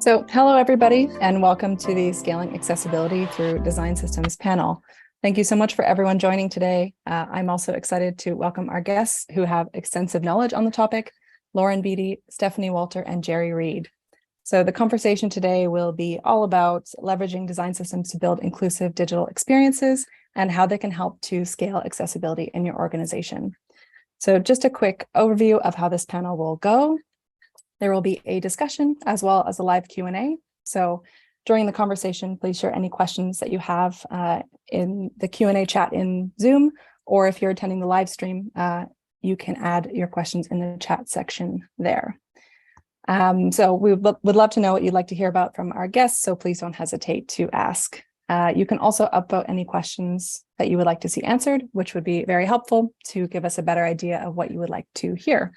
So hello, everybody, and welcome to the Scaling Accessibility Through Design Systems panel. Thank you so much for everyone joining today. I'm also excited to welcome our guests who have extensive knowledge on the topic, Lauren Beatty, Stéphanie Walter, and Geri Reid. So the conversation today will be all about leveraging design systems to build inclusive digital experiences and how they can help to scale accessibility in your organization. So just a quick overview of how this panel will go. There will be a discussion as well as a live Q&A. So during the conversation, please share any questions that you have in the Q&A chat in Zoom, or if you're attending the live stream, you can add your questions in the chat section there. So we would love to know what you'd like to hear about from our guests, so please don't hesitate to ask. You can also upvote any questions that you would like to see answered, which would be very helpful to give us a better idea of what you would like to hear.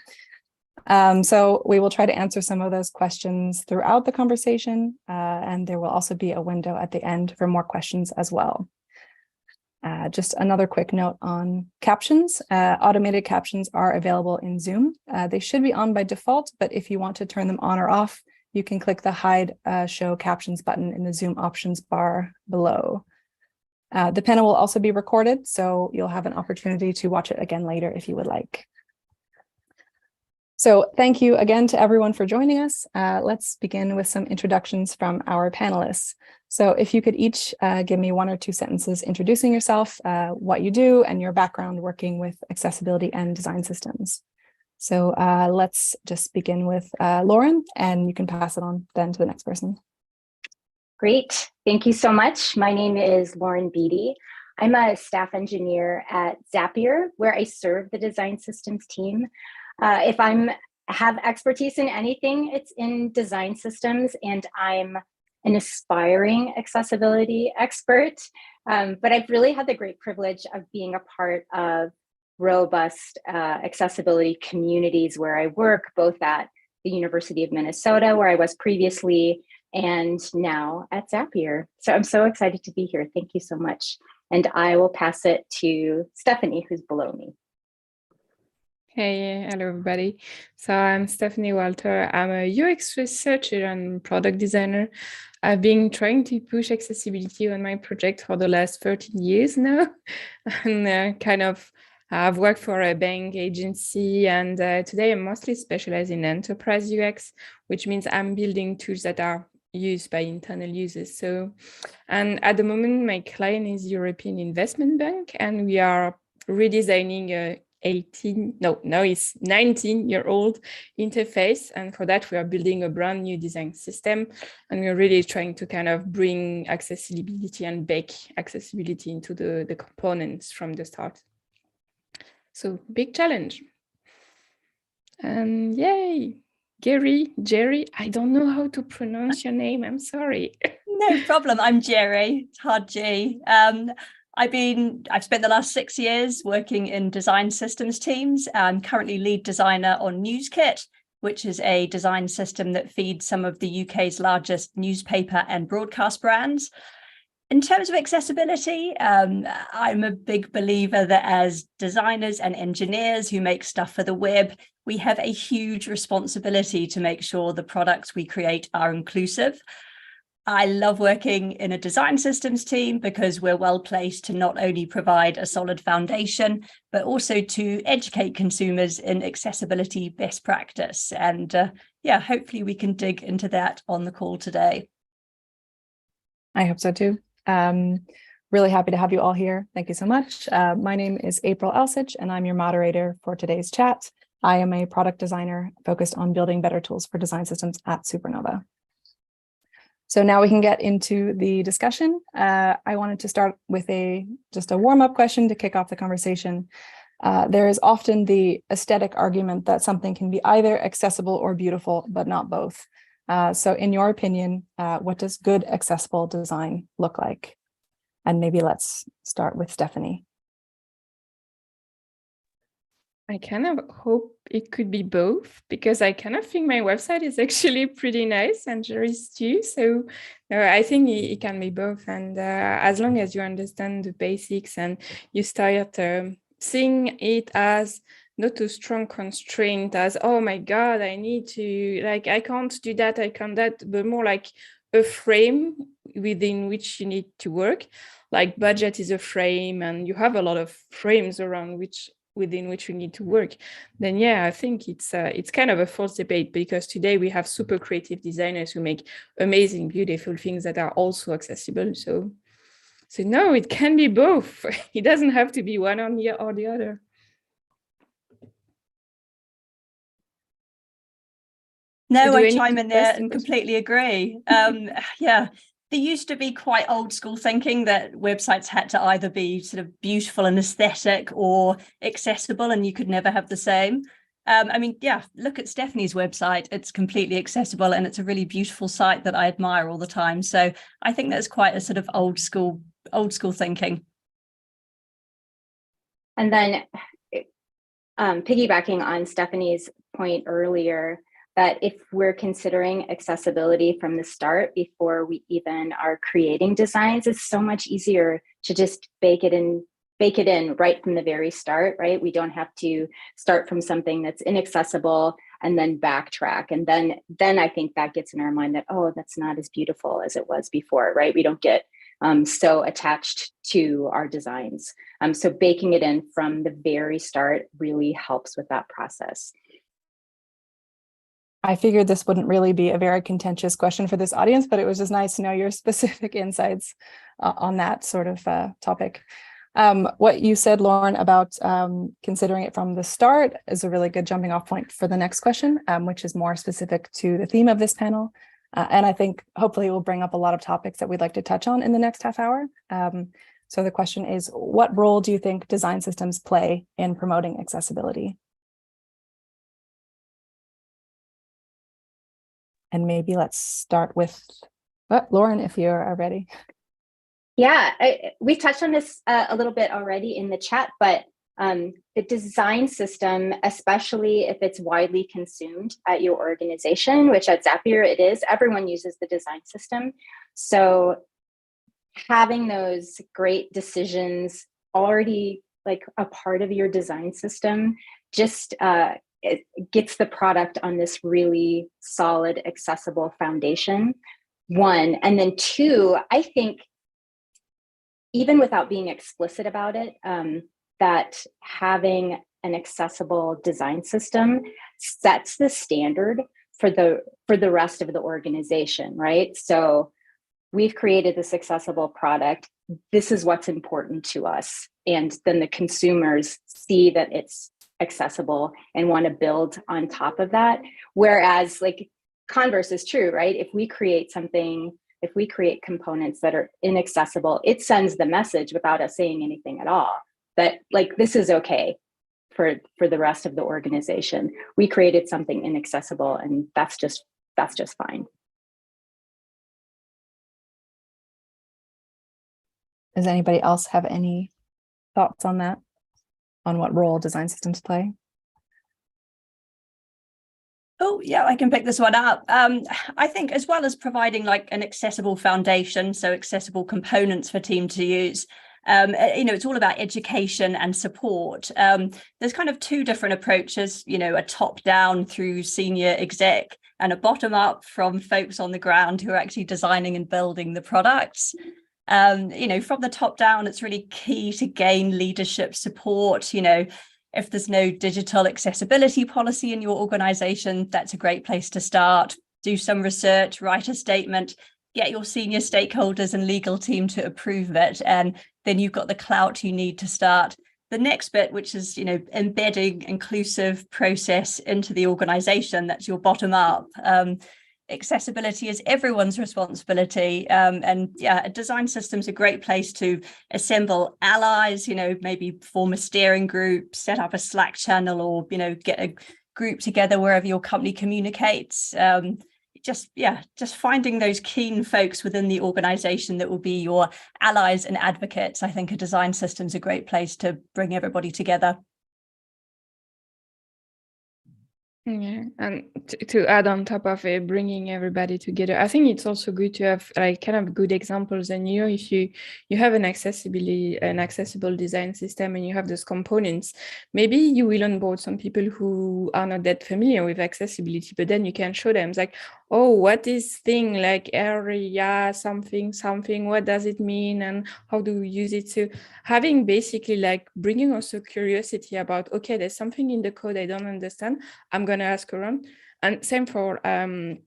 So we will try to answer some of those questions throughout the conversation, and there will also be a window at the end for more questions as well. Just another quick note on captions. Automated captions are available in Zoom. They should be on by default, but if you want to turn them on or off, you can click the Hide Show Captions button in the Zoom options bar below. The panel will also be recorded, so you'll have an opportunity to watch it again later if you would like. So thank you again to everyone for joining us. Let's begin with some introductions from our panelists. So if you could each give me 1 or 2 sentences introducing yourself, what you do, and your background working with accessibility and design systems. So let's just begin with Lauren, and you can pass it on then to the next person. Great. Thank you so much. My name is Lauren Beatty. I'm a staff engineer at Zapier, where I serve the design systems team. If I have expertise in anything, it's in design systems, and I'm an aspiring accessibility expert. But I've really had the great privilege of being a part of robust accessibility communities where I work, both at the University of Minnesota, where I was previously, and now at Zapier. So I'm so excited to be here. Thank you so much. And I will pass it to Stéphanie, who's below me. Hey, hello everybody. So I'm Stéphanie Walter. I'm a UX researcher and product designer. I've been trying to push accessibility on my project for the last 13 years now. And I've worked for a bank agency, and today I'm mostly specialized in enterprise UX, which means I'm building tools that are used by internal users. And at the moment, my client is European Investment Bank, and we are redesigning a 19-year-old interface, and for that we are building a brand new design system, and we're really trying to kind of bring accessibility and bake accessibility into the components from the start. So big challenge. And yay, Geri, I don't know how to pronounce your name, I'm sorry. No problem. I'm Geri, it's hard G. I've spent the last 6 years working in design systems teams. I'm currently lead designer on NewsKit, which is a design system that feeds some of the UK's largest newspaper and broadcast brands. In terms of accessibility, I'm a big believer that as designers and engineers who make stuff for the web, we have a huge responsibility to make sure the products we create are inclusive. I love working in a design systems team because we're well placed to not only provide a solid foundation, but also to educate consumers in accessibility best practice. And hopefully we can dig into that on the call today. I hope so too. Really happy to have you all here. Thank you so much. My name is April Elsich, and I'm your moderator for today's chat. I am a product designer focused on building better tools for design systems at Supernova. So now we can get into the discussion. I wanted to start with just a warm-up question to kick off the conversation. There is often the aesthetic argument that something can be either accessible or beautiful, but not both. So in your opinion, what does good accessible design look like? And maybe let's start with Stéphanie. I kind of hope it could be both, because I kind of think my website is actually pretty nice, and Geri's too. So I think it can be both. And as long as you understand the basics and you start seeing it as not a strong constraint as, oh my God, I need to, like, I can't do that, I can't that, but more like a frame within which you need to work. Like budget is a frame, and you have a lot of frames around within which you need to work. Then yeah, I think it's kind of a false debate, because today we have super creative designers who make amazing, beautiful things that are also accessible. So no, it can be both. It doesn't have to be one or the other. No, I chime in there and completely agree. Yeah, there used to be quite old school thinking that websites had to either be sort of beautiful and aesthetic or accessible, and you could never have the same. I mean, yeah, look at Stephanie's website. It's completely accessible, and it's a really beautiful site that I admire all the time. So I think that's quite a sort of old school thinking. And then piggybacking on Stephanie's point earlier, that if we're considering accessibility from the start before we even are creating designs, it's so much easier to just bake it in right from the very start, right? We don't have to start from something that's inaccessible and then backtrack. And then I think that gets in our mind that, oh, that's not as beautiful as it was before, right? We don't get so attached to our designs. So baking it in from the very start really helps with that process. I figured this wouldn't really be a very contentious question for this audience, but it was just nice to know your specific insights on that sort of topic. What you said, Lauren, about considering it from the start is a really good jumping off point for the next question, which is more specific to the theme of this panel. And I think hopefully it will bring up a lot of topics that we'd like to touch on in the next half hour. So the question is, what role do you think design systems play in promoting accessibility? And maybe let's start with Lauren, if you're ready. Yeah, we touched on this a little bit already in the chat, but the design system, especially if it's widely consumed at your organization, which at Zapier it is, everyone uses the design system. So having those great decisions already like a part of your design system just it gets the product on this really solid, accessible foundation, one. And then two, I think even without being explicit about it, that having an accessible design system sets the standard for the rest of the organization, right? So we've created this accessible product. This is what's important to us. And then the consumers see that it's accessible and want to build on top of that. Whereas like converse is true, right? If we create components that are inaccessible, it sends the message without us saying anything at all that like this is okay for the rest of the organization. We created something inaccessible, and that's just fine. Does anybody else have any thoughts on that? On what role design systems play? Oh, yeah, I can pick this one up. I think as well as providing like an accessible foundation, so accessible components for team to use, it's all about education and support. There's kind of two different approaches, a top down through senior exec and a bottom up from folks on the ground who are actually designing and building the products. From the top down, it's really key to gain leadership support. If there's no digital accessibility policy in your organization, that's a great place to start. Do some research, write a statement, get your senior stakeholders and legal team to approve it, and then you've got the clout you need to start the next bit, which is embedding inclusive process into the organization. That's your bottom up. Accessibility is everyone's responsibility, and a design system's a great place to assemble allies, maybe form a steering group, set up a Slack channel, or get a group together wherever your company communicates. Just finding those keen folks within the organization that will be your allies and advocates. I think a design system's a great place to bring everybody together. Yeah, and to add on top of it, bringing everybody together, I think it's also good to have like kind of good examples. And if you have an accessible design system and you have those components, maybe you will onboard some people who are not that familiar with accessibility, but then you can show them it's like, oh, what is thing like area something, what does it mean and how do we use it? So having basically like bringing also curiosity about, okay, there's something in the code I don't understand, I'm going to ask around. And same for when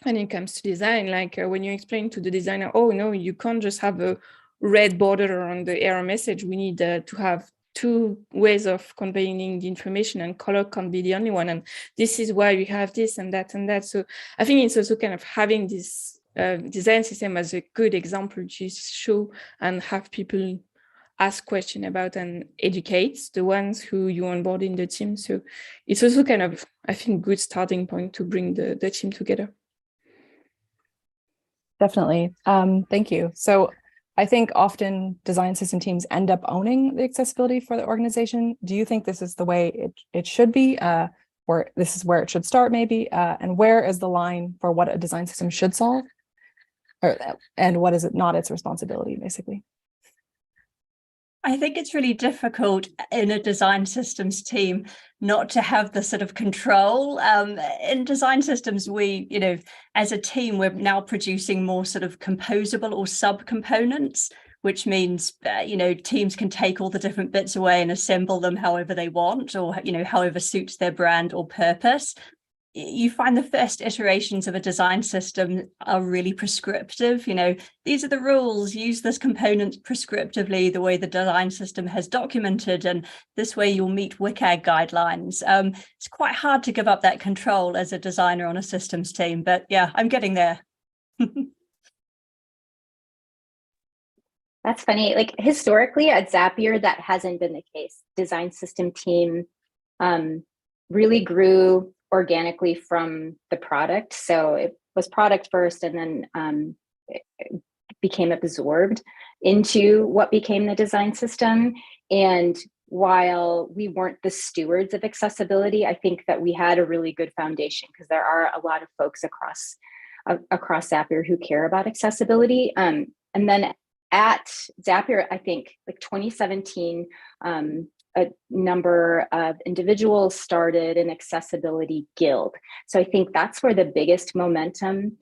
it comes to design, like when you explain to the designer, oh no, you can't just have a red border on the error message. We need to have two ways of conveying the information, and color can't be the only one. And this is why we have this and that and that. So I think it's also kind of having this design system as a good example to show and have people ask questions about and educate the ones who you onboard in the team. So it's also kind of, I think, good starting point to bring the team together. Definitely. Thank you. So I think often design system teams end up owning the accessibility for the organization. Do you think this is the way it should be, or this is where it should start maybe? And where is the line for what a design system should solve? And what is it not its responsibility, basically? I think it's really difficult in a design systems team not to have the sort of control. In design systems, we, as a team, we're now producing more sort of composable or subcomponents, which means, teams can take all the different bits away and assemble them however they want, or, however suits their brand or purpose. You find the first iterations of a design system are really prescriptive. These are the rules, use this component prescriptively the way the design system has documented, and this way you'll meet WCAG guidelines. It's quite hard to give up that control as a designer on a systems team, but yeah, I'm getting there. That's funny. Like historically at Zapier, that hasn't been the case. Design system team really grew organically from the product. So it was product first, and then it became absorbed into what became the design system. And while we weren't the stewards of accessibility, I think that we had a really good foundation, because there are a lot of folks across Zapier who care about accessibility. And then at Zapier, I think like 2017, a number of individuals started an accessibility guild. So I think that's where the biggest momentum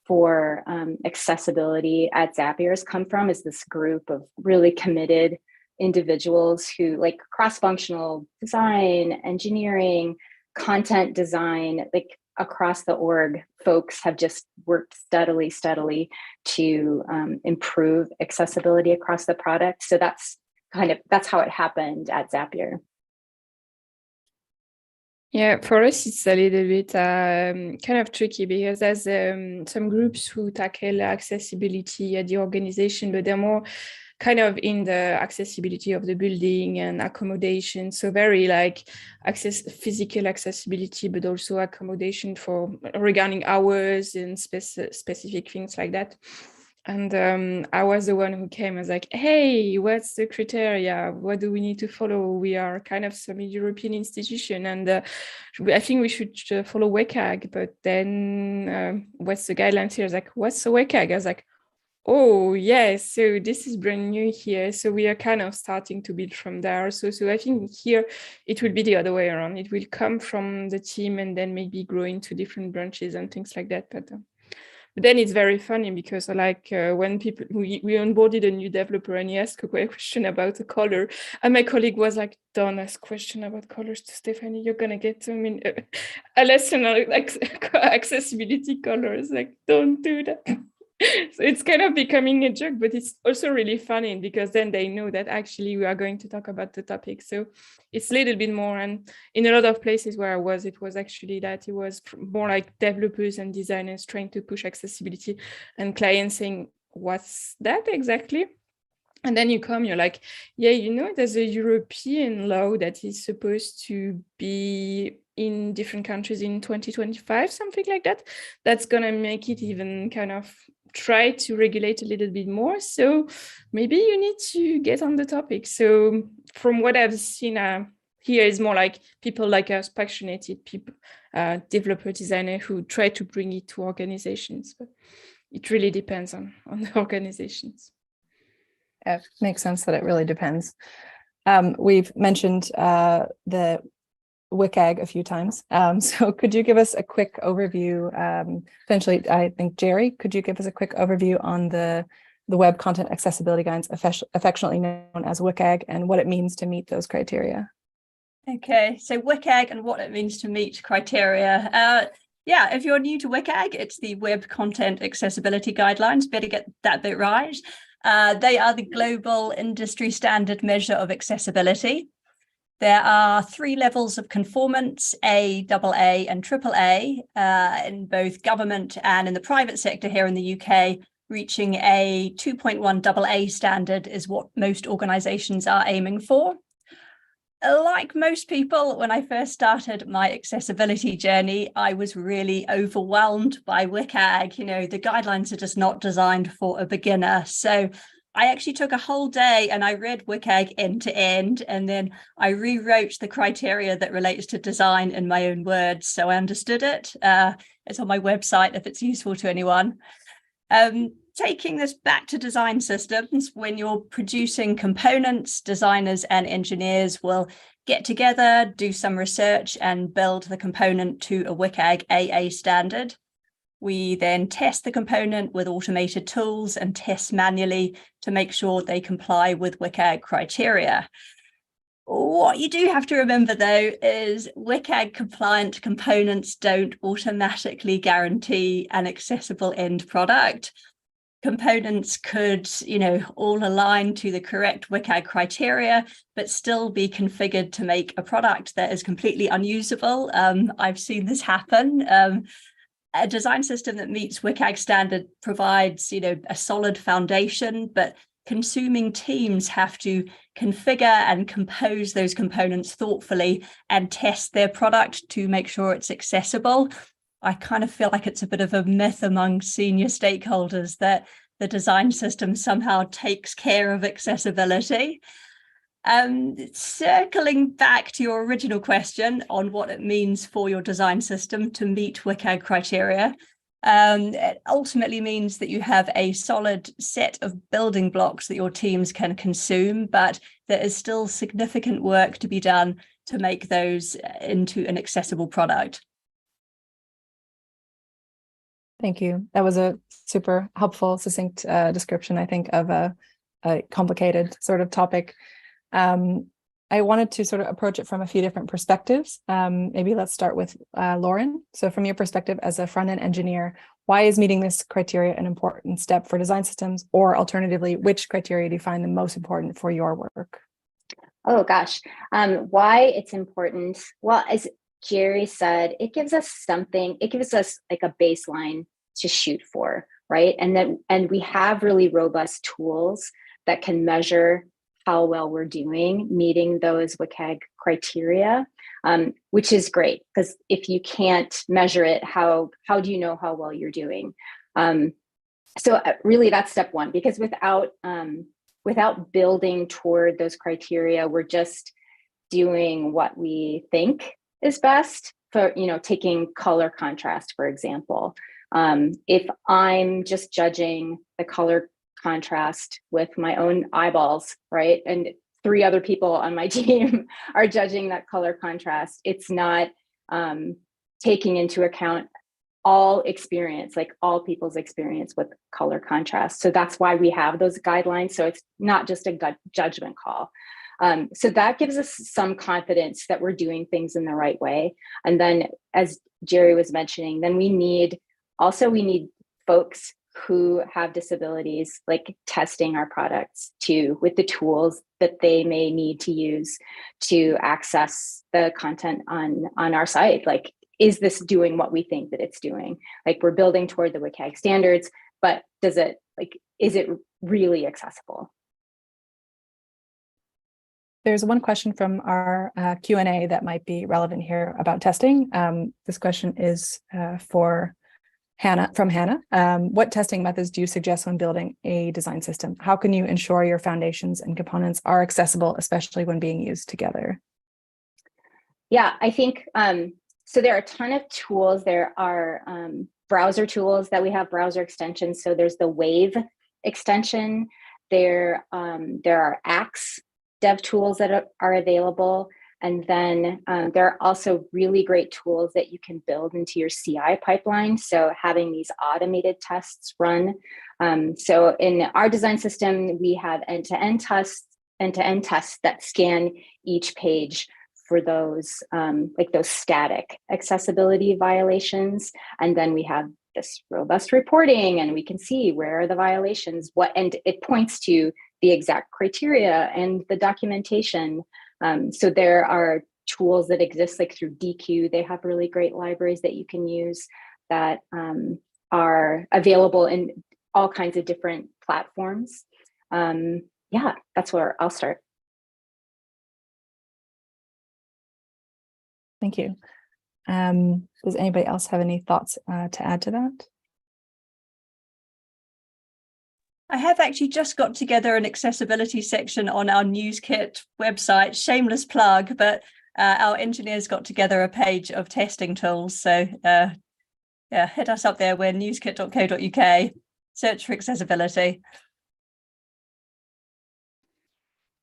for accessibility at Zapier has come from, is this group of really committed individuals who, like, cross-functional design, engineering, content design, like across the org, folks have just worked steadily to improve accessibility across the product. So that's how it happened at Zapier. Yeah, for us, it's a little bit kind of tricky, because there's some groups who tackle accessibility at the organization, but they're more kind of in the accessibility of the building and accommodation. So very like physical accessibility, but also accommodation for regarding hours and specific things like that. And I was the one who came. I was like, hey, what's the criteria? What do we need to follow? We are kind of some European institution, and I think we should follow WCAG. But then what's the guidelines here? I was like, what's the WCAG? I was like, oh, yes. So this is brand new here. So we are kind of starting to build from there. So I think here it will be the other way around. It will come from the team and then maybe grow into different branches and things like that. But then it's very funny, because when we onboarded a new developer and he asked a question about the color, and my colleague was like, don't ask question about colors to Stéphanie, you're gonna get a lesson on like accessibility colors, like don't do that. So it's kind of becoming a joke, but it's also really funny, because then they know that actually we are going to talk about the topic. So it's a little bit more, and in a lot of places where I was, it was actually that it was more like developers and designers trying to push accessibility, and clients saying, what's that exactly? And then you're like, yeah, there's a European law that is supposed to be in different countries in 2025, something like that. That's going to make it even kind of try to regulate a little bit more. So maybe you need to get on the topic. So from what I've seen here is more like people like us, passionate people, developer, designer who try to bring it to organizations. But it really depends on the organizations. It makes sense that it really depends. We've mentioned the WCAG a few times. So could you give us a quick overview? Essentially, I think, Geri, could you give us a quick overview on the Web Content Accessibility Guides, affectionately known as WCAG, and what it means to meet those criteria? Okay, so WCAG and what it means to meet criteria. Yeah, if you're new to WCAG, it's the Web Content Accessibility Guidelines. Better get that bit right. They are the global industry standard measure of accessibility. There are 3 levels of conformance, A, AA, and AAA, in both government and in the private sector here in the UK. Reaching a 2.1 AA standard is what most organisations are aiming for. Like most people, when I first started my accessibility journey, I was really overwhelmed by WCAG. You know, the guidelines are just not designed for a beginner. So I actually took a whole day and I read WCAG end to end, and then I rewrote the criteria that relates to design in my own words, so I understood it. It's on my website if it's useful to anyone. Taking this back to design systems, when you're producing components, designers and engineers will get together, do some research and build the component to a WCAG AA standard. We then test the component with automated tools and test manually to make sure they comply with WCAG criteria. What you do have to remember, though, is WCAG compliant components don't automatically guarantee an accessible end product. Components could, all align to the correct WCAG criteria, but still be configured to make a product that is completely unusable. I've seen this happen. A design system that meets WCAG standard provides, a solid foundation, but consuming teams have to configure and compose those components thoughtfully and test their product to make sure it's accessible. I kind of feel like it's a bit of a myth among senior stakeholders that the design system somehow takes care of accessibility. Circling back to your original question on what it means for your design system to meet WCAG criteria, it ultimately means that you have a solid set of building blocks that your teams can consume, but there is still significant work to be done to make those into an accessible product. Thank you. That was a super helpful, succinct description, I think, of a complicated sort of topic. I wanted to sort of approach it from a few different perspectives. Maybe let's start with Lauren. So from your perspective as a front-end engineer, why is meeting this criteria an important step for design systems? Or alternatively, which criteria do you find the most important for your work? Oh, gosh. Why it's important? Well, as Geri said, it gives us something, it gives us like a baseline to shoot for, right? And we have really robust tools that can measure how well we're doing meeting those WCAG criteria, which is great, because if you can't measure it, how do you know how well you're doing? So really that's step one, because without building toward those criteria, we're just doing what we think is best. For, taking color contrast, for example, if I'm just judging the color contrast with my own eyeballs, right, and 3 other people on my team are judging that color contrast, it's not taking into account all experience, like all people's experience with color contrast. So that's why we have those guidelines. So it's not just a judgment call. So that gives us some confidence that we're doing things in the right way. And then, as Geri was mentioning, then we need folks who have disabilities, like testing our products too, with the tools that they may need to use to access the content on our site. Like, is this doing what we think that it's doing? Like, we're building toward the WCAG standards, but is it really accessible? There's one question from our Q&A that might be relevant here about testing. This question is from Hannah. What testing methods do you suggest when building a design system? How can you ensure your foundations and components are accessible, especially when being used together? Yeah, I think, so there are a ton of tools. There are browser tools that we have, browser extensions. So there's the Wave extension. There are Axe dev tools that are available. And then there are also really great tools that you can build into your CI pipeline. So having these automated tests run. So in our design system, we have end-to-end tests that scan each page for those like those static accessibility violations. And then we have this robust reporting, and we can see where are the violations, and it points to the exact criteria and the documentation. So there are tools that exist like through DQ. They have really great libraries that you can use that are available in all kinds of different platforms. Yeah, that's where I'll start. Thank you. Does anybody else have any thoughts to add to that? I have actually just got together an accessibility section on our NewsKit website, shameless plug, but our engineers got together a page of testing tools. So yeah, hit us up there. We're newskit.co.uk, search for accessibility.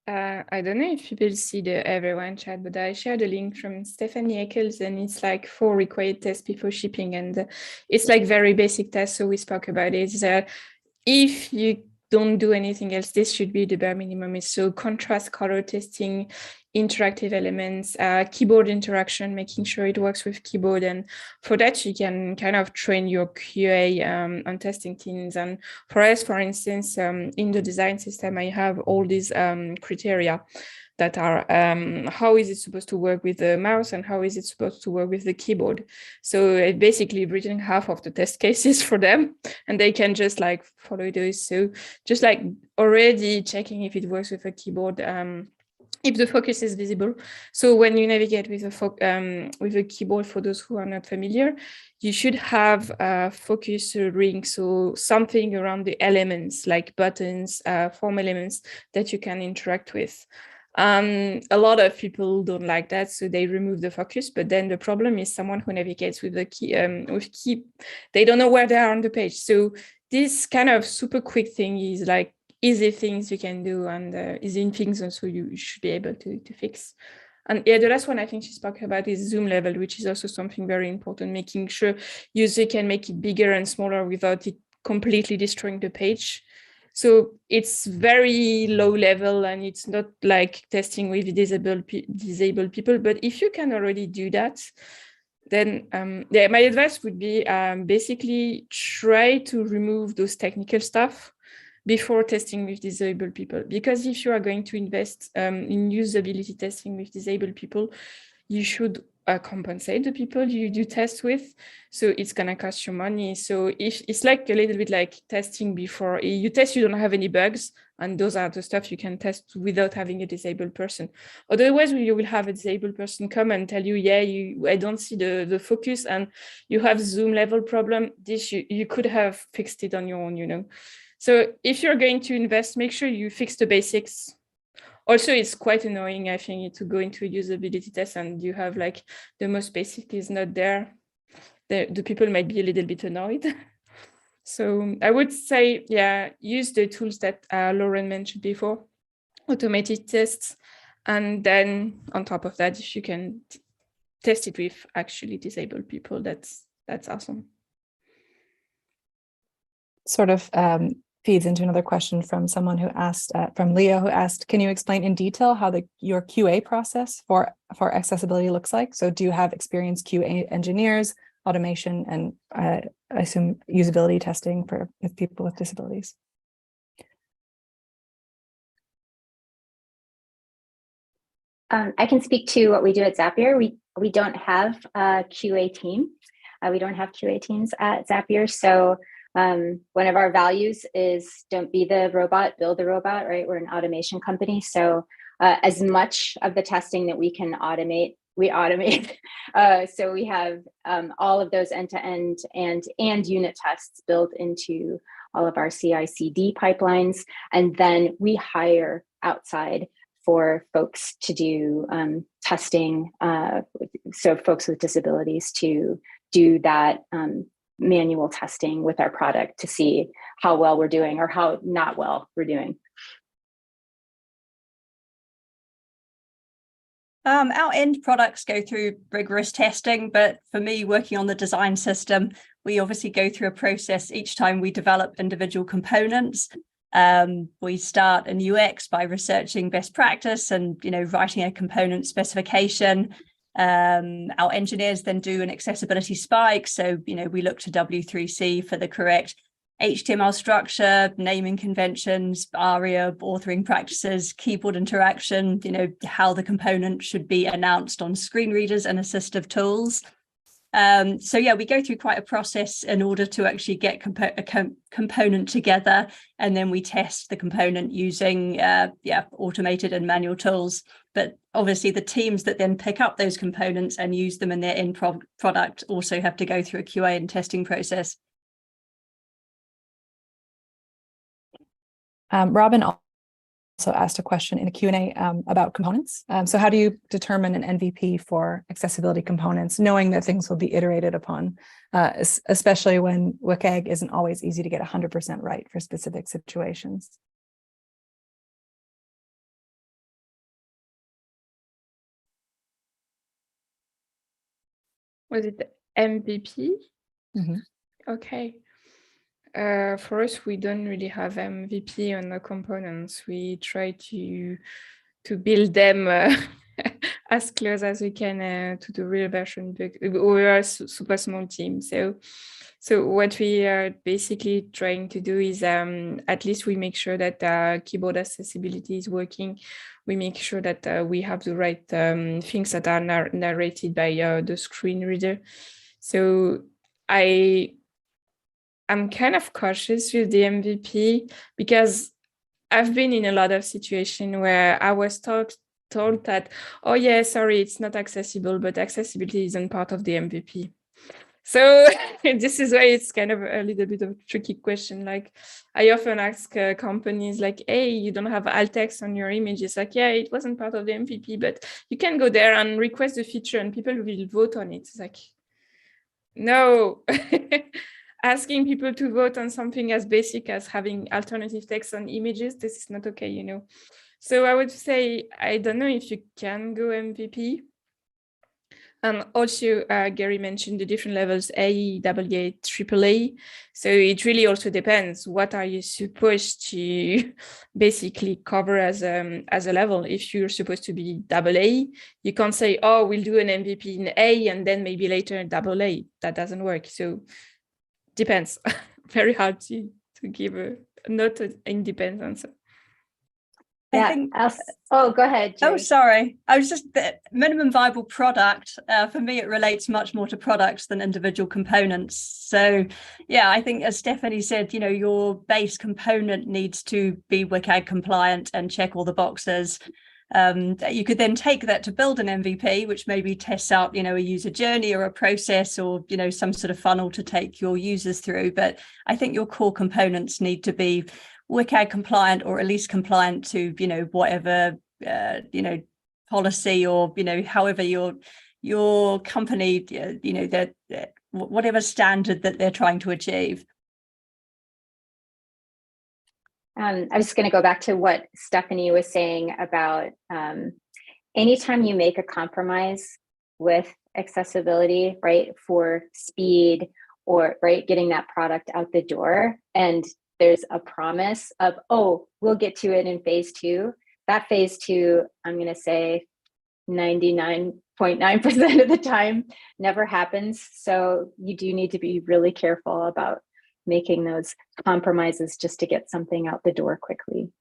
I don't know if people see the everyone chat, but I shared a link from Stephanie Eccles, and it's like 4 required tests before shipping, and it's like very basic tests. So we spoke about it. If you don't do anything else, this should be the bare minimum. So contrast color testing, interactive elements, keyboard interaction, making sure it works with keyboard. And for that, you can kind of train your QA on testing teams. And for us, for instance, in the design system, I have all these criteria that are how is it supposed to work with the mouse and how is it supposed to work with the keyboard. So it basically written half of the test cases for them, and they can just like follow those. So just like already checking if it works with a keyboard, if the focus is visible. So when you navigate with a keyboard, for those who are not familiar, you should have a focus ring, so something around the elements like buttons, form elements that you can interact with. A lot of people don't like that, so they remove the focus. But then the problem is someone who navigates with the key, they don't know where they are on the page. So this kind of super quick thing is like easy things you can do, and easy things also you should be able to fix. And yeah, the last one I think she spoke about is zoom level, which is also something very important, making sure user can make it bigger and smaller without it completely destroying the page. So it's very low level, and it's not like testing with disabled people. But if you can already do that, then yeah, my advice would be basically try to remove those technical stuff before testing with disabled people. Because if you are going to invest in usability testing with disabled people, you should compensate the people you do test with. So it's going to cost you money. So if it's like a little bit like testing before you test, you don't have any bugs. And those are the stuff you can test without having a disabled person. Otherwise, you will have a disabled person come and tell you, yeah, I don't see the focus, and you have zoom level problem. This you could have fixed it on your own, you know. So if you're going to invest, make sure you fix the basics. Also, it's quite annoying, I think, to go into a usability test and you have like the most basic is not there. The people might be a little bit annoyed. So I would say, yeah, use the tools that Lauren mentioned before, automated tests. And then on top of that, if you can test it with actually disabled people, that's awesome. Sort of feeds into another question from someone who asked, from Leo, who asked, can you explain in detail how your QA process for accessibility looks like? So do you have experienced QA engineers, automation, and I assume usability testing with people with disabilities? I can speak to what we do at Zapier. We don't have a QA team. We don't have QA teams at Zapier. So one of our values is don't be the robot, build the robot, right? We're an automation company. So as much of the testing that we can automate, we automate. So we have all of those end-to-end and unit tests built into all of our CI/CD pipelines. And then we hire outside for folks to do testing, so folks with disabilities to do that manual testing with our product to see how well we're doing or how not well we're doing. Our end products go through rigorous testing, but for me, working on the design system, we obviously go through a process each time we develop individual components. We start in UX by researching best practice and, writing a component specification. Our engineers then do an accessibility spike. So, we look to W3C for the correct HTML structure, naming conventions, ARIA, authoring practices, keyboard interaction, how the component should be announced on screen readers and assistive tools. So yeah, we go through quite a process in order to actually get a component together, and then we test the component using automated and manual tools. But obviously the teams that then pick up those components and use them in their end product also have to go through a QA and testing process. Robin also asked a question in a Q&A about components. So how do you determine an MVP for accessibility components, knowing that things will be iterated upon, especially when WCAG isn't always easy to get 100% right for specific situations? Was it MVP? Mm-hmm. Okay. For us, we don't really have MVP on the components. We try to build them as close as we can to the real version. We are a super small team, so what we are basically trying to do is at least we make sure that keyboard accessibility is working. We make sure that we have the right things that are narrated by the screen reader. So I'm kind of cautious with the MVP because I've been in a lot of situations where I was told that, oh yeah, sorry, it's not accessible, but accessibility isn't part of the MVP. So this is why it's kind of a little bit of a tricky question. Like I often ask companies like, hey, you don't have alt text on your images. Like, yeah, it wasn't part of the MVP, but you can go there and request the feature and people will vote on it. It's like, no. Asking people to vote on something as basic as having alternative text on images, this is not okay, So I would say, I don't know if you can go MVP. And also, Geri mentioned the different levels, A, AA, AAA. So it really also depends. What are you supposed to basically cover as a level? If you're supposed to be AA, you can't say, oh, we'll do an MVP in A and then maybe later AA. That doesn't work. So depends. Very hard to give a not an independent answer. Yeah. Go ahead, Geri. Oh, sorry. I was just the minimum viable product. For me, it relates much more to products than individual components. So, yeah, I think as Stephanie said, your base component needs to be WCAG compliant and check all the boxes. You could then take that to build an MVP, which maybe tests out, a user journey or a process or, some sort of funnel to take your users through. But I think your core components need to be WCAG compliant, or at least compliant to, whatever, policy or, however your company, that whatever standard that they're trying to achieve. I was going to go back to what Stephanie was saying about anytime you make a compromise with accessibility, right, for speed or getting that product out the door, and there's a promise of, oh, we'll get to it in phase 2. That phase 2, I'm going to say 99.9% of the time never happens. So you do need to be really careful about making those compromises just to get something out the door quickly.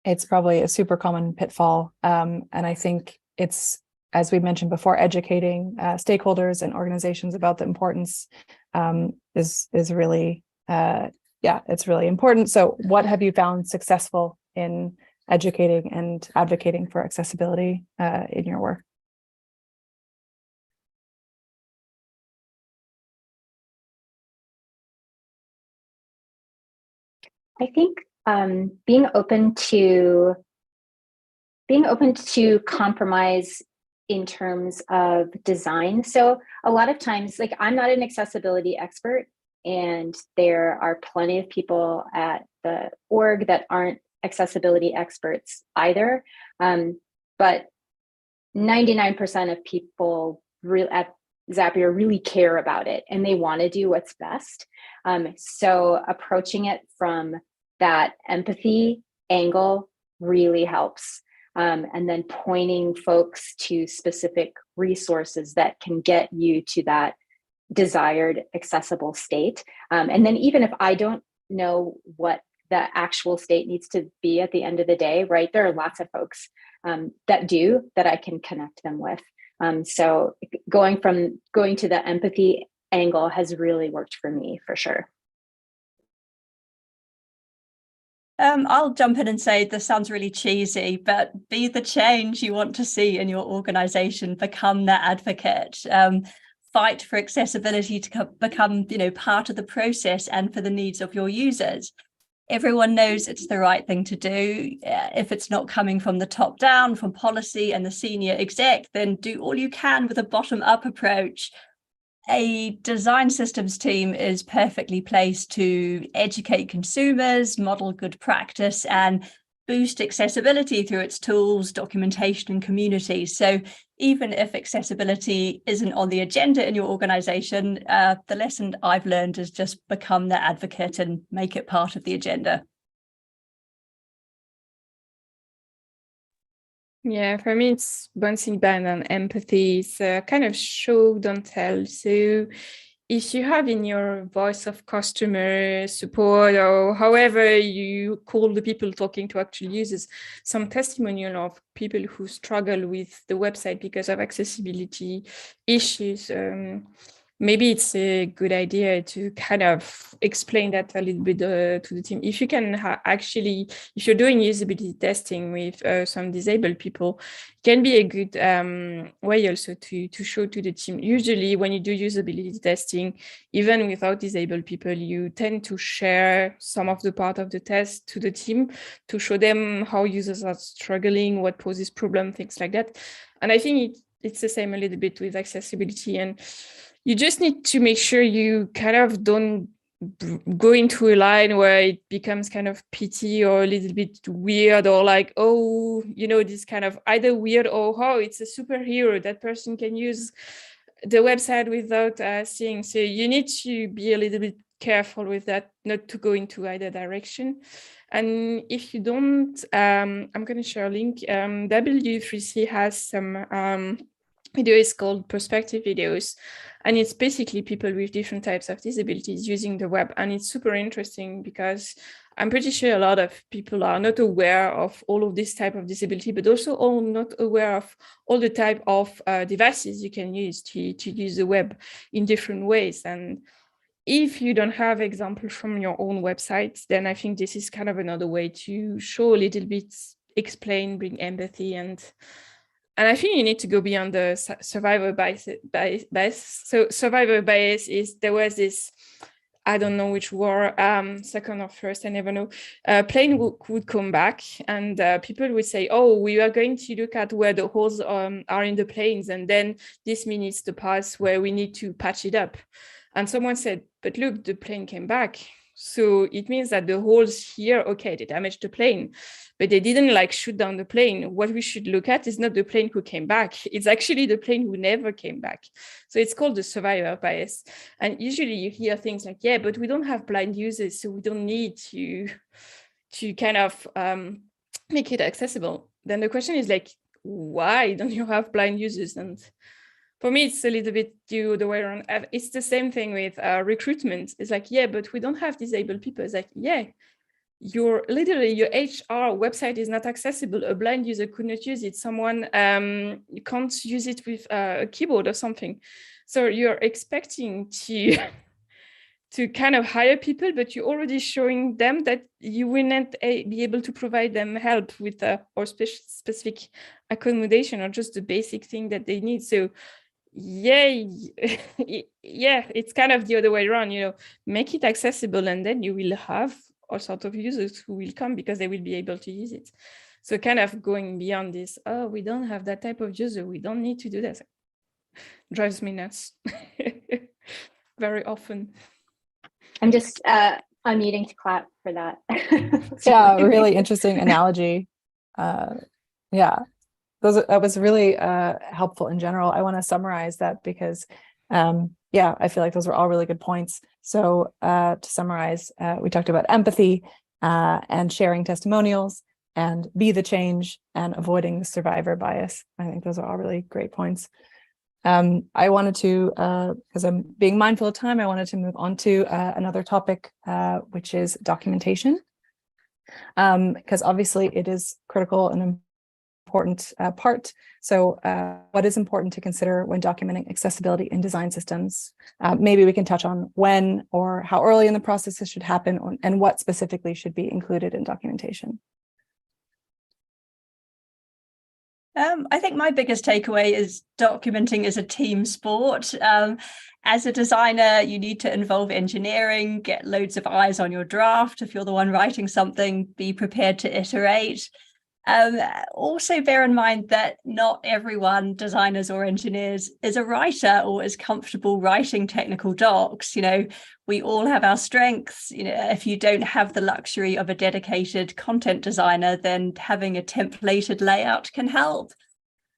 It's probably a super common pitfall. And I think it's, as we mentioned before, educating stakeholders and organizations about the importance is really, it's really important. So what have you found successful in educating and advocating for accessibility in your work? I think being open to compromise in terms of design. So a lot of times, like, I'm not an accessibility expert, and there are plenty of people at the org that aren't accessibility experts either. But 99% of people at Zapier really care about it, and they want to do what's best. So approaching it from that empathy angle really helps. And then pointing folks to specific resources that can get you to that desired accessible state. And then even if I don't know what the actual state needs to be at the end of the day, right, there are lots of folks that I can connect them with. So going to the empathy angle has really worked for me, for sure. I'll jump in and say this sounds really cheesy, but be the change you want to see in your organization, become that advocate, fight for accessibility to become, part of the process and for the needs of your users. Everyone knows it's the right thing to do. If it's not coming from the top down, from policy and the senior exec, then do all you can with a bottom-up approach. A design systems team is perfectly placed to educate consumers, model good practice, and boost accessibility through its tools, documentation, and community. So even if accessibility isn't on the agenda in your organization, the lesson I've learned is just become the advocate and make it part of the agenda. Yeah, for me, it's bouncing back on empathy. It's a kind of show, don't tell. So if you have in your voice of customer support, or however you call the people talking to actual users, some testimonial of people who struggle with the website because of accessibility issues, maybe it's a good idea to kind of explain that a little bit to the team. If you can if you're doing usability testing with some disabled people, it can be a good way also to show to the team. Usually when you do usability testing, even without disabled people, you tend to share some of the part of the test to the team to show them how users are struggling, what poses problem, things like that. And I think it's the same a little bit with accessibility, and you just need to make sure you kind of don't go into a line where it becomes kind of pity or a little bit weird, or like, oh, this kind of either weird or, oh, it's a superhero, that person can use the website without seeing. So you need to be a little bit careful with that, not to go into either direction. And if you don't, I'm going to share a link. W3C has some videos called perspective videos, and it's basically people with different types of disabilities using the web. And it's super interesting because I'm pretty sure a lot of people are not aware of all of this type of disability, but also all not aware of all the type of devices you can use to use the web in different ways. And if you don't have examples from your own website, then I think this is kind of another way to show a little bit, explain, bring empathy, and I think you need to go beyond the survivor bias. So survivor bias is, there was this, I don't know which war, second or first, I never know, plane would come back, and people would say, oh, we are going to look at where the holes are in the planes, and then this means the parts where we need to patch it up. And someone said, but look, the plane came back. So it means that the holes here, okay, they damaged the plane, but they didn't shoot down the plane. What we should look at is not the plane who came back. It's actually the plane who never came back. So it's called the survivor bias. And usually you hear things like, yeah, but we don't have blind users, so we don't need to kind of make it accessible. Then the question is why don't you have blind users? And for me, it's a little bit the way around. It's the same thing with recruitment. It's yeah, but we don't have disabled people. It's yeah, your HR website is not accessible. A blind user could not use it. Someone can't use it with a keyboard or something. So you're expecting to kind of hire people, but you're already showing them that you will not be able to provide them help with or specific accommodation or just the basic thing that they need. So yeah, it's kind of the other way around, make it accessible, and then you will have all sorts of users who will come because they will be able to use it. So kind of going beyond this, oh, we don't have that type of user, we don't need to do that. Drives me nuts very often. I'm just unmuting to clap for that. Yeah, really interesting analogy. Yeah, that was really helpful in general. I want to summarize that because yeah, I feel like those were all really good points. So to summarize, we talked about empathy and sharing testimonials and be the change and avoiding the survivor bias. I think those are all really great points. I wanted to, because I'm being mindful of time, I wanted to move on to another topic, which is documentation. Because obviously it is critical and important part. So what is important to consider when documenting accessibility in design systems? Maybe we can touch on when or how early in the process this should happen and what specifically should be included in documentation. I think my biggest takeaway is documenting is a team sport. As a designer, you need to involve engineering, get loads of eyes on your draft. If you're the one writing something, be prepared to iterate. Also bear in mind that not everyone, designers or engineers, is a writer or is comfortable writing technical docs. You know, we all have our strengths. You know, if you don't have the luxury of a dedicated content designer, then having a templated layout can help.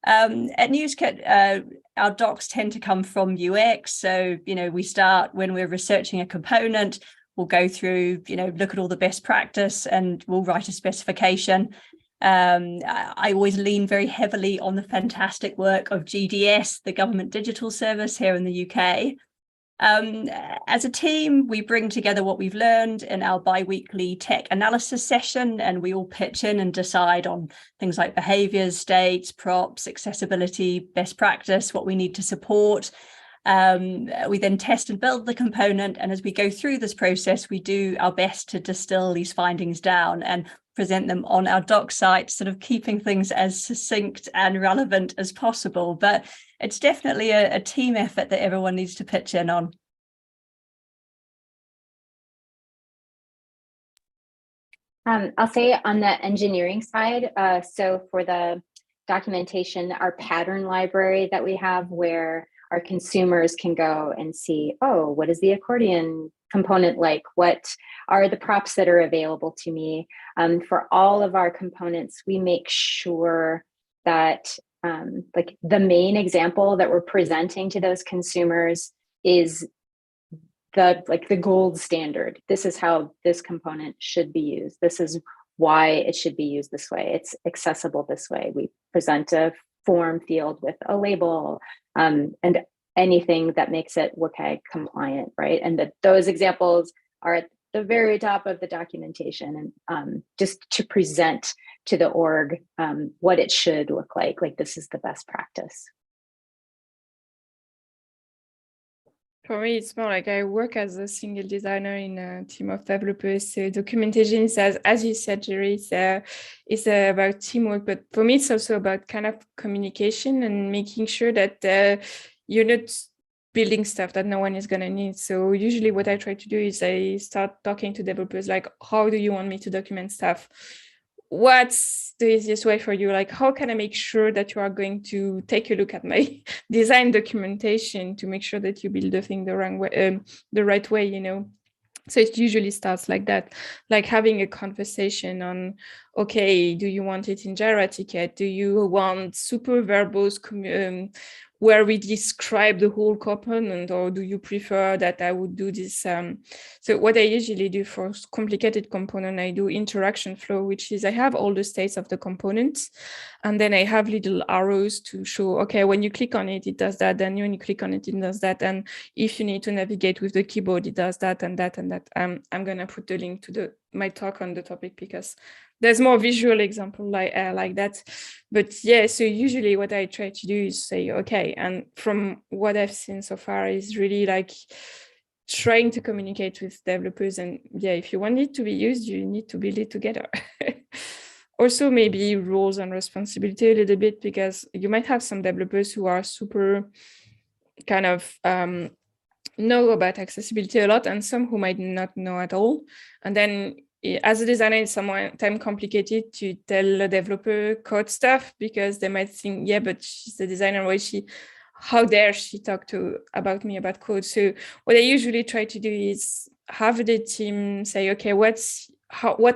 At NewsKit, our docs tend to come from UX. So, you know, we start when we're researching a component, we'll go through, you know, look at all the best practice and we'll write a specification. I always lean very heavily on the fantastic work of GDS, the Government Digital Service here in the UK. As a team, we bring together what we've learned in our bi-weekly tech analysis session, and we all pitch in and decide on things like behaviors, states, props, accessibility, best practice, what we need to support. We then test and build the component, and as we go through this process, we do our best to distill these findings down and present them on our doc site, sort of keeping things as succinct and relevant as possible. But it's definitely a team effort that everyone needs to pitch in on. I'll say on the engineering side, so for the documentation, our pattern library that we have where our consumers can go and see, oh, what is the accordion component like? What are the props that are available to me? For all of our components, we make sure that like the main example that we're presenting to those consumers is the gold standard. This is how this component should be used. This is why it should be used this way. It's accessible this way. We present a form field with a label and anything that makes it WCAG compliant, right? And those examples are at the very top of the documentation, and just to present to the org what it should look like this is the best practice. For me, it's more like I work as a single designer in a team of developers. So documentation is, as you said, Geri, it's about teamwork. But for me, it's also about kind of communication and making sure that you're not building stuff that no one is going to need. So usually what I try to do is I start talking to developers like, how do you want me to document stuff? What's the easiest way for you? Like, how can I make sure that you are going to take a look at my design documentation to make sure that you build the thing the right way, you know? So it usually starts like that, like having a conversation on, okay, do you want it in Jira ticket? Do you want super verbose where we describe the whole component, or do you prefer that I would do this? So what I usually do for complicated component, I do interaction flow, which is I have all the states of the components, and then I have little arrows to show, okay, when you click on it, it does that, and when you click on it, it does that, and if you need to navigate with the keyboard, it does that and that and that. I'm gonna put the link to my talk on the topic because there's more visual example like that. But yeah, so usually what I try to do is say, okay, and from what I've seen so far is really like trying to communicate with developers, and yeah, if you want it to be used, you need to build it together. Also maybe roles and responsibility a little bit, because you might have some developers who are super kind of know about accessibility a lot, and some who might not know at all. And then as a designer, it's sometimes complicated to tell the developer code stuff because they might think, yeah, but she's the designer. How dare she talk about me about code? So what I usually try to do is have the team say, okay, what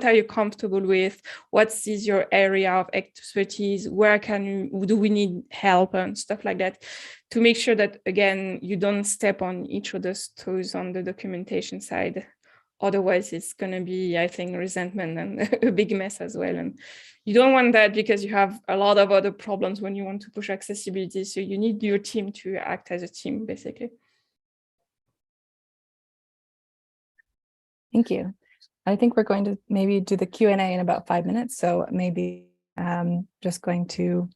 are you comfortable with? What is your area of expertise? Where do we need help and stuff like that, to make sure that, again, you don't step on each other's toes on the documentation side. Otherwise, it's going to be, I think, resentment and a big mess as well. And you don't want that because you have a lot of other problems when you want to push accessibility. So you need your team to act as a team, basically. Thank you. I think we're going to maybe do the Q&A in about 5 minutes. So maybe just going to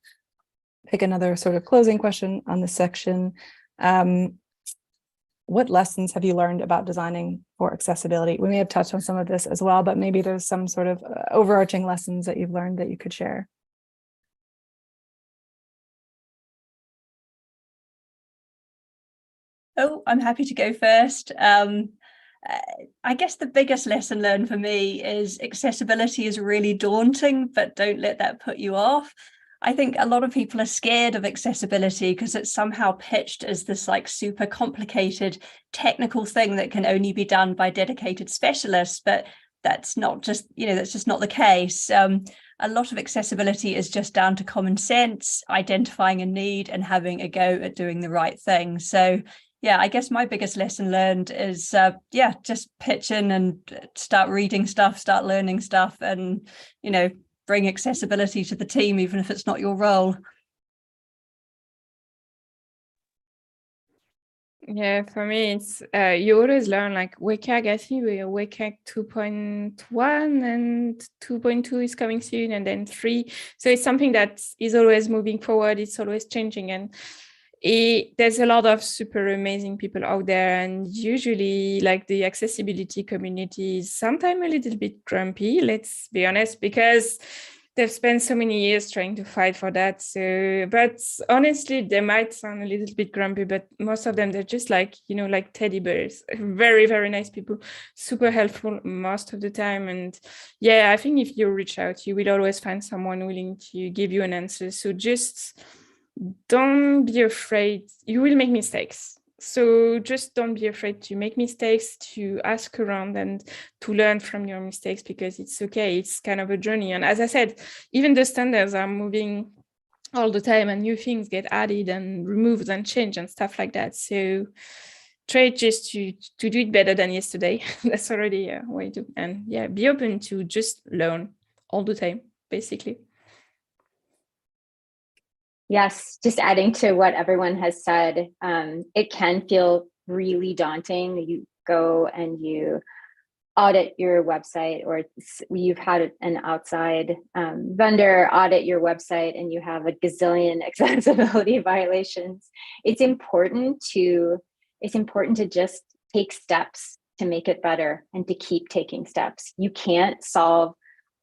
pick another sort of closing question on this section. What lessons have you learned about designing for accessibility? We may have touched on some of this as well, but maybe there's some sort of overarching lessons that you've learned that you could share. Oh, I'm happy to go first. I guess the biggest lesson learned for me is accessibility is really daunting, but don't let that put you off. I think a lot of people are scared of accessibility because it's somehow pitched as this like super complicated technical thing that can only be done by dedicated specialists, but that's not just, that's just not the case. A lot of accessibility is just down to common sense, identifying a need and having a go at doing the right thing. So yeah, I guess my biggest lesson learned is, just pitch in and start reading stuff, start learning stuff, and, bring accessibility to the team, even if it's not your role. Yeah, for me, it's you always learn, like WCAG, I think WCAG 2.1 and 2.2 is coming soon, and then 3. So it's something that is always moving forward. It's always changing. And there's a lot of super amazing people out there, and usually like the accessibility community is sometimes a little bit grumpy, let's be honest, because they've spent so many years trying to fight for that. So, but honestly, they might sound a little bit grumpy, but most of them, they're just like, like teddy bears, very, very nice people, super helpful most of the time. And yeah, I think if you reach out, you will always find someone willing to give you an answer. So just don't be afraid. You will make mistakes. So just don't be afraid to make mistakes, to ask around and to learn from your mistakes, because it's okay. It's kind of a journey. And as I said, even the standards are moving all the time and new things get added and removed and changed and stuff like that. So try just to do it better than yesterday. That's already a way to, and yeah, be open to just learn all the time, basically. Yes, just adding to what everyone has said, it can feel really daunting. You go and you audit your website, or you've had an outside vendor audit your website and you have a gazillion accessibility violations. It's important to just take steps to make it better and to keep taking steps. You can't solve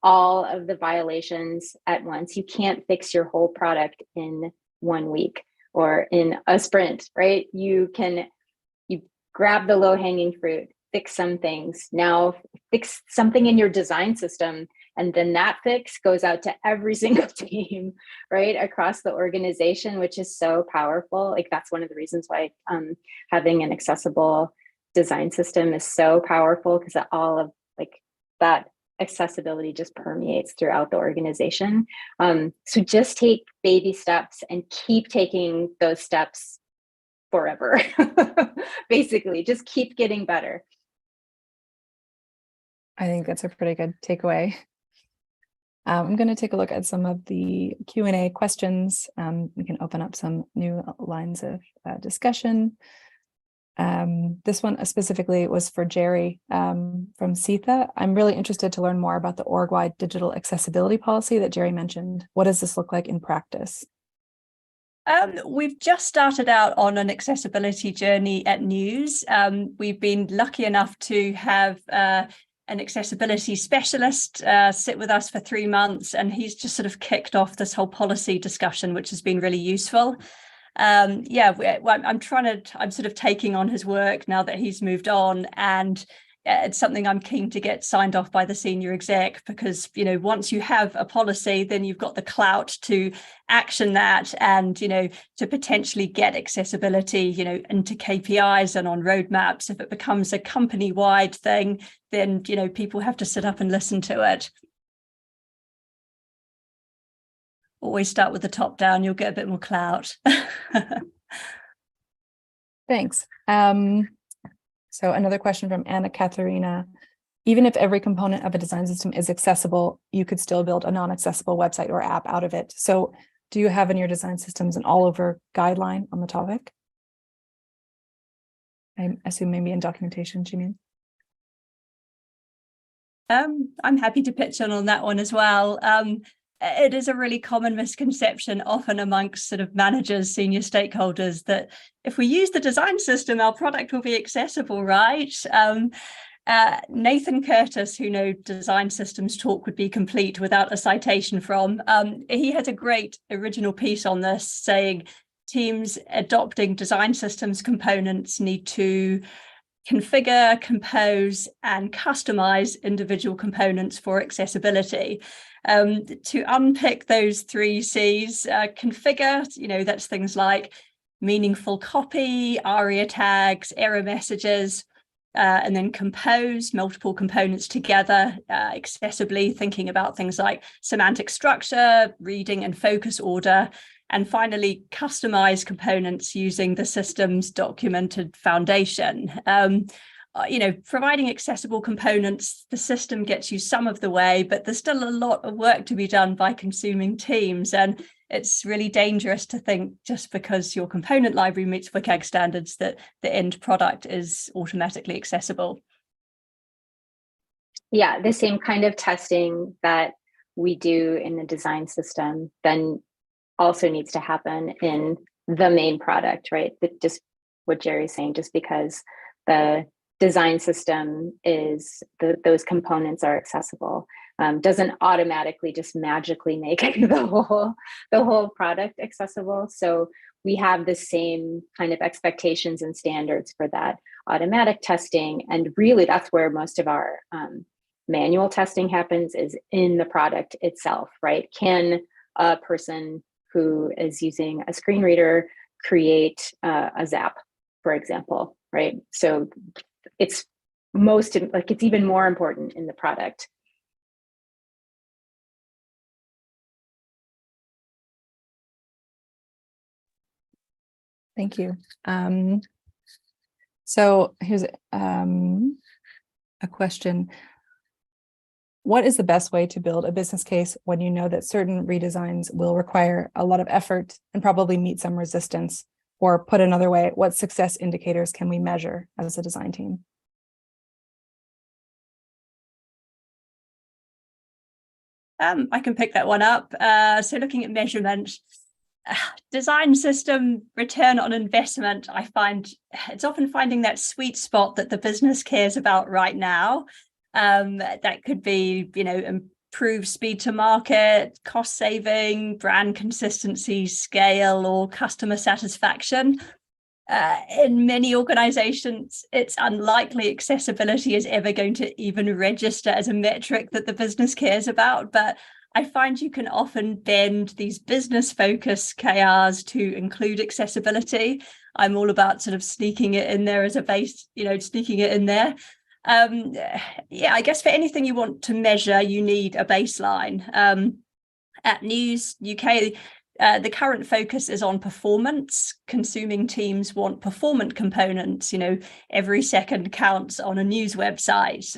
all of the violations at once. You can't fix your whole product in 1 week or in a sprint, right? You grab the low-hanging fruit, fix some things. Now fix something in your design system, and then that fix goes out to every single team, right, across the organization, which is so powerful. Like, that's one of the reasons why having an accessible design system is so powerful, because all of that accessibility just permeates throughout the organization. So just take baby steps and keep taking those steps forever. Basically, just keep getting better. I think that's a pretty good takeaway. I'm going to take a look at some of the Q&A questions. We can open up some new lines of discussion. This one specifically was for Geri from CETA. I'm really interested to learn more about the org-wide digital accessibility policy that Geri mentioned. What does this look like in practice? We've just started out on an accessibility journey at News. We've been lucky enough to have an accessibility specialist sit with us for 3 months, and he's just sort of kicked off this whole policy discussion, which has been really useful. I'm sort of taking on his work now that he's moved on, and it's something I'm keen to get signed off by the senior exec, because, you know, once you have a policy, then you've got the clout to action that and, you know, to potentially get accessibility, you know, into KPIs and on roadmaps. If it becomes a company-wide thing, then, you know, people have to sit up and listen to it. Always start with the top down, you'll get a bit more clout. Thanks. So another question from Anna Katharina. Even if every component of a design system is accessible, you could still build a non-accessible website or app out of it. So do you have in your design systems an all-over guideline on the topic? I assume maybe in documentation, she means. I'm happy to pitch in on that one as well. It is a really common misconception often amongst sort of managers, senior stakeholders, that if we use the design system, our product will be accessible, right? Nathan Curtis, who know design systems talk would be complete without a citation from, he has a great original piece on this saying teams adopting design systems components need to configure, compose, and customize individual components for accessibility. To unpick those 3 C's, configure, you know, that's things like meaningful copy, ARIA tags, error messages, and then compose multiple components together accessibly, thinking about things like semantic structure, reading and focus order, and finally customize components using the system's documented foundation. You know, providing accessible components, the system gets you some of the way, but there's still a lot of work to be done by consuming teams. And it's really dangerous to think just because your component library meets WCAG standards that the end product is automatically accessible. Yeah, the same kind of testing that we do in the design system then also needs to happen in the main product, right? That just what Geri's saying, just because the design system is those components are accessible doesn't automatically just magically make the whole product accessible. So we have the same kind of expectations and standards for that automatic testing, and really that's where most of our manual testing happens, is in the product itself, right? Can a person who is using a screen reader create a Zap, for example, right? So it's it's even more important in the product. Thank you. So here's a question. What is the best way to build a business case when you know that certain redesigns will require a lot of effort and probably meet some resistance? Or put another way, what success indicators can we measure as a design team? I can pick that one up. So looking at measurement, design system return on investment, I find it's often finding that sweet spot that the business cares about right now. That could be, you know, improve speed to market, cost saving, brand consistency, scale, or customer satisfaction. In many organizations, it's unlikely accessibility is ever going to even register as a metric that the business cares about. But I find you can often bend these business focused KRs to include accessibility. I'm all about sort of sneaking it in there as a base, you know, sneaking it in there. Yeah, I guess for anything you want to measure, you need a baseline. At News UK, the current focus is on performance. Consuming teams want performant components. You know, every second counts on a news website.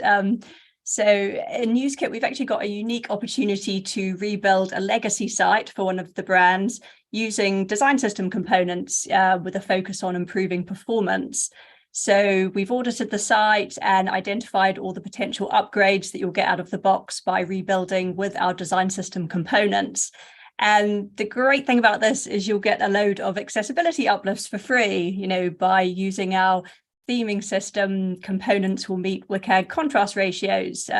So in NewsKit, we've actually got a unique opportunity to rebuild a legacy site for one of the brands using design system components with a focus on improving performance. So we've audited the site and identified all the potential upgrades that you'll get out of the box by rebuilding with our design system components. And the great thing about this is you'll get a load of accessibility uplifts for free. You know, by using our theming system, components will meet WCAG contrast ratios.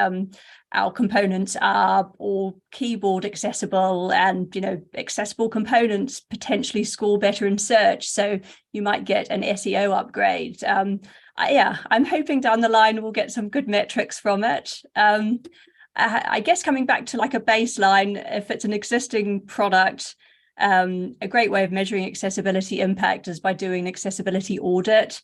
Our components are all keyboard accessible, and, you know, accessible components potentially score better in search. So you might get an SEO upgrade. I'm hoping down the line we'll get some good metrics from it. I guess coming back to like a baseline, if it's an existing product, a great way of measuring accessibility impact is by doing an accessibility audit.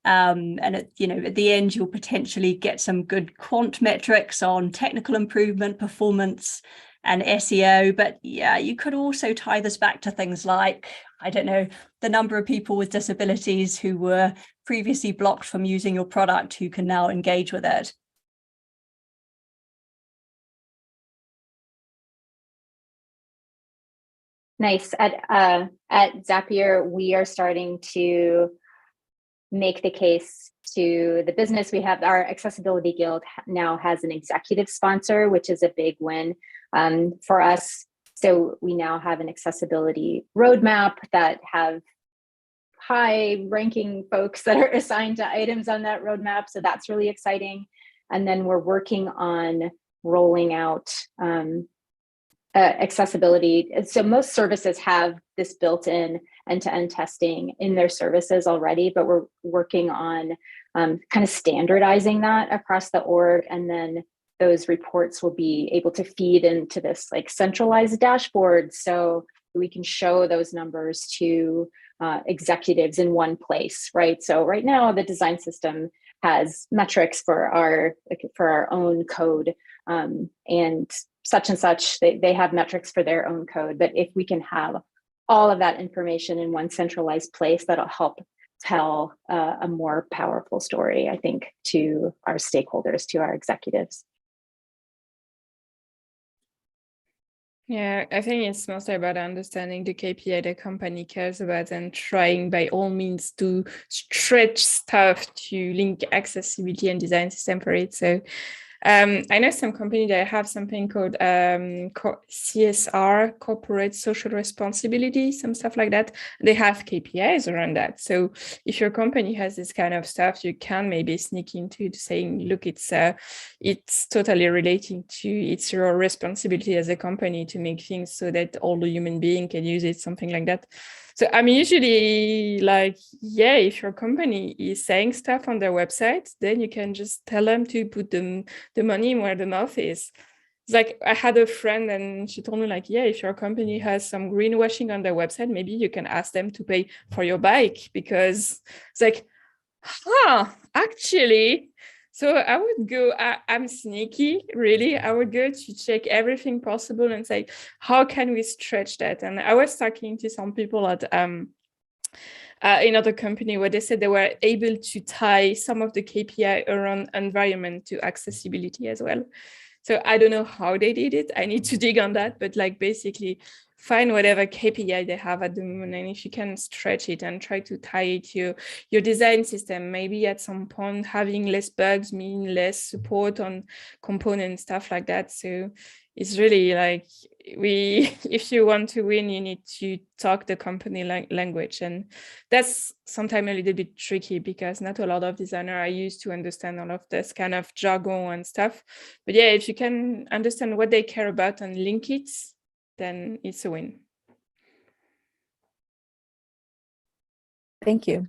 And at the end, you'll potentially get some good quant metrics on technical improvement, performance, and SEO. But yeah, you could also tie this back to things like, I don't know, the number of people with disabilities who were previously blocked from using your product who can now engage with it. Nice. At Zapier, we are starting to make the case to the business. We have our Accessibility Guild now has an executive sponsor, which is a big win for us. So we now have an accessibility roadmap that have high-ranking folks that are assigned to items on that roadmap. So that's really exciting. And then we're working on rolling out accessibility. So most services have this built-in end-to-end testing in their services already, but we're working on kind of standardizing that across the org, and then those reports will be able to feed into this like centralized dashboard, so we can show those numbers to executives in one place, right? So right now the design system has metrics for our own code, and such, they have metrics for their own code. But if we can have all of that information in one centralized place, that'll help tell a more powerful story, I think, to our stakeholders, to our executives. Yeah, I think it's mostly about understanding the KPI the company cares about and trying by all means to stretch stuff to link accessibility and design system for it. So I know some companies that have something called CSR, corporate social responsibility, some stuff like that. They have KPIs around that. So if your company has this kind of stuff, you can maybe sneak into saying, look, it's totally relating to, it's your responsibility as a company to make things so that all the human being can use it, something like that. So I'm usually like, yeah, if your company is saying stuff on their website, then you can just tell them to put the money where the mouth is. It's like, I had a friend and she told me like, yeah, if your company has some greenwashing on their website, maybe you can ask them to pay for your bike, because it's like, actually. So I would go, I'm sneaky, really. I would go to check everything possible and say, how can we stretch that? And I was talking to some people at another company where they said they were able to tie some of the KPI around environment to accessibility as well. So I don't know how they did it. I need to dig on that, but like basically find whatever KPI they have at the moment, and if you can stretch it and try to tie it to your design system, maybe at some point having less bugs mean less support on components, stuff like that. So it's really like if you want to win, you need to talk the company language, and that's sometimes a little bit tricky because not a lot of designers are used to understand all of this kind of jargon and stuff. But yeah, if you can understand what they care about and link it, then it's a win. Thank you.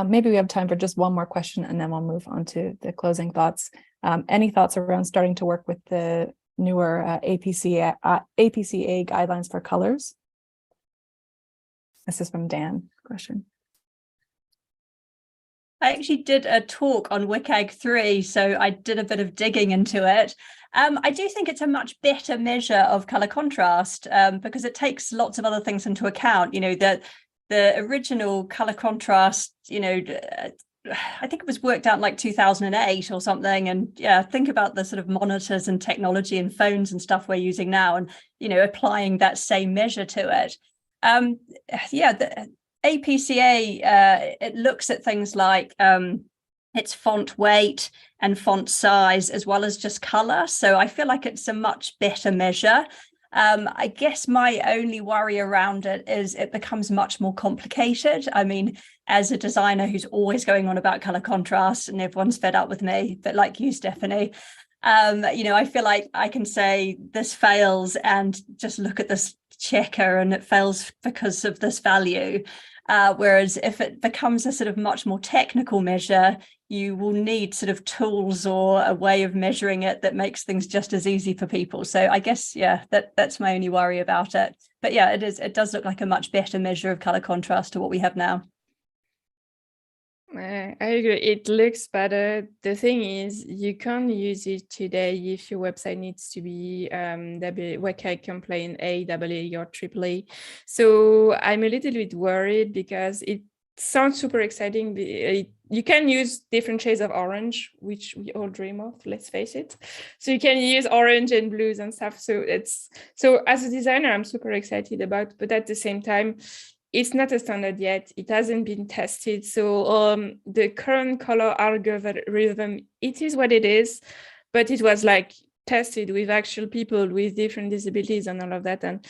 Maybe we have time for just one more question, and then we'll move on to the closing thoughts. Any thoughts around starting to work with the newer APCA guidelines for colors? This is from Dan. Question. I actually did a talk on WCAG 3, so I did a bit of digging into it. I do think it's a much better measure of color contrast because it takes lots of other things into account. You know, the original color contrast, you know, I think it was worked out like 2008 or something. And yeah, think about the sort of monitors and technology and phones and stuff we're using now, and, you know, applying that same measure to it. Yeah, the APCA, it looks at things like its font weight and font size, as well as just color. So I feel like it's a much better measure. I guess my only worry around it is it becomes much more complicated. I mean, as a designer who's always going on about color contrast, and everyone's fed up with me, but like you, Stephanie, you know, I feel like I can say this fails and just look at this checker and it fails because of this value. Whereas if it becomes a sort of much more technical measure, you will need sort of tools or a way of measuring it that makes things just as easy for people. So I guess, yeah, that's my only worry about it. But yeah, it does look like a much better measure of color contrast to what we have now. I agree. It looks better. The thing is, you can't use it today if your website needs to be WCAG compliant A11y or AAA. So I'm a little bit worried because it sounds super exciting. You can use different shades of orange, which we all dream of, let's face it. So you can use orange and blues and stuff. So as a designer, I'm super excited about, but at the same time, it's not a standard yet. It hasn't been tested. So the current color algorithm, it is what it is, but it was like tested with actual people with different disabilities and all of that. And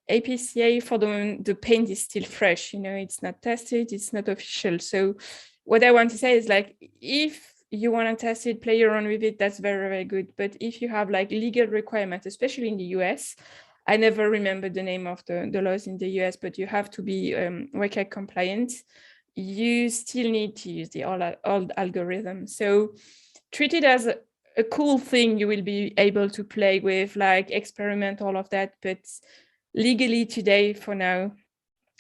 APCA for the paint is still fresh, it's not tested, it's not official. So what I want to say is like, if you want to test it, play around with it, that's very, very good. But if you have like legal requirements, especially in the US, I never remember the name of the laws in the US, but you have to be WCAG compliant. You still need to use the old algorithm. So treat it as a cool thing you will be able to play with, like experiment, all of that. But legally today, for now,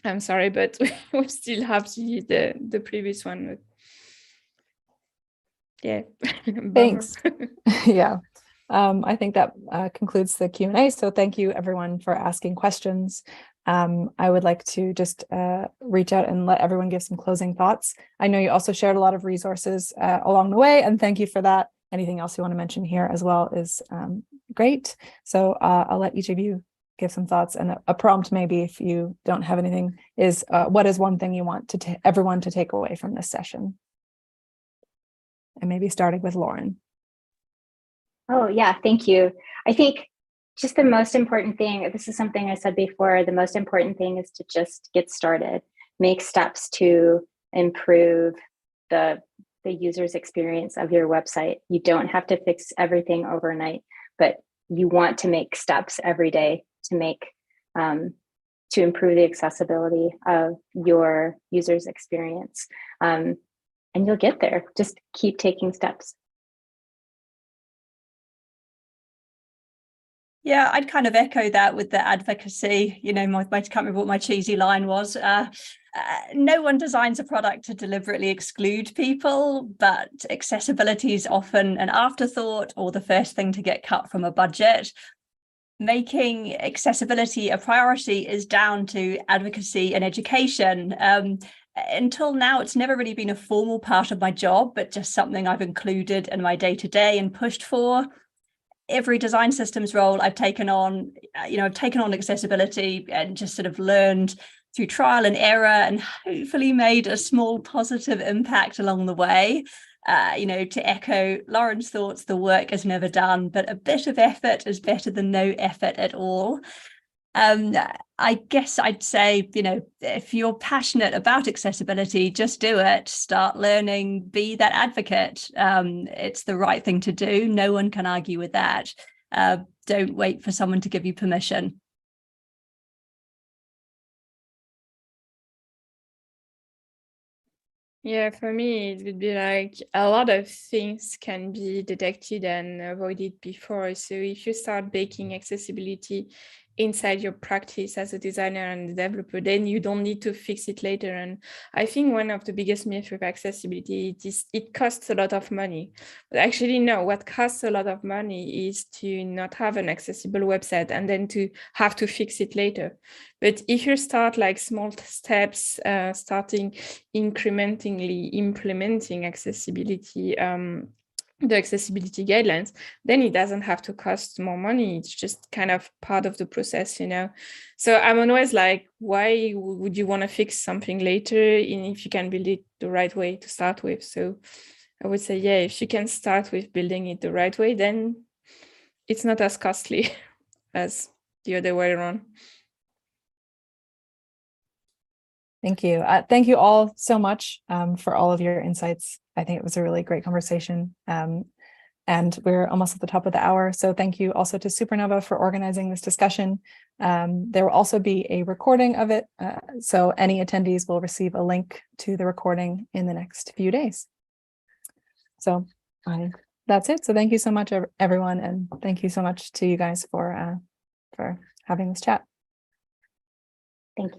I'm sorry, but we still have to use the previous one. But yeah, Thanks. Yeah. I think that concludes the Q&A. So thank you everyone for asking questions. I would like to just reach out and let everyone give some closing thoughts. I know you also shared a lot of resources along the way, and thank you for that. Anything else you want to mention here as well is great. So I'll let each of you give some thoughts, and a prompt maybe if you don't have anything is what is one thing you want everyone to take away from this session? And maybe starting with Lauren. Oh, yeah, thank you. I think just the most important thing, this is something I said before, the most important thing is to just get started, make steps to improve the user's experience of your website. You don't have to fix everything overnight, but you want to make steps every day to improve the accessibility of your user's experience. And you'll get there. Just keep taking steps. Yeah, I'd kind of echo that with the advocacy. I can't remember what my cheesy line was. No one designs a product to deliberately exclude people, but accessibility is often an afterthought or the first thing to get cut from a budget. Making accessibility a priority is down to advocacy and education. Until now, it's never really been a formal part of my job, but just something I've included in my day-to-day and pushed for. Every design systems role I've taken on, I've taken on accessibility and just sort of learned through trial and error and hopefully made a small positive impact along the way. To echo Lauren's thoughts, the work is never done, but a bit of effort is better than no effort at all. I guess I'd say, if you're passionate about accessibility, just do it, start learning, be that advocate. It's the right thing to do. No one can argue with that. Don't wait for someone to give you permission. Yeah, for me, it would be like a lot of things can be detected and avoided before. So if you start baking accessibility inside your practice as a designer and developer, then you don't need to fix it later. And I think one of the biggest myths with accessibility is it costs a lot of money. But actually, no, what costs a lot of money is to not have an accessible website and then to have to fix it later. But if you start like small steps, starting incrementally implementing accessibility, the accessibility guidelines, then it doesn't have to cost more money. It's just kind of part of the process, So I'm always like, why would you want to fix something later if you can build it the right way to start with? So I would say, yeah, if you can start with building it the right way, then it's not as costly as the other way around. Thank you. Thank you all so much for all of your insights. I think it was a really great conversation. And we're almost at the top of the hour. So thank you also to Supernova for organizing this discussion. There will also be a recording of it. So any attendees will receive a link to the recording in the next few days. So that's it. So thank you so much, everyone. And thank you so much to you guys for having this chat. Thank you.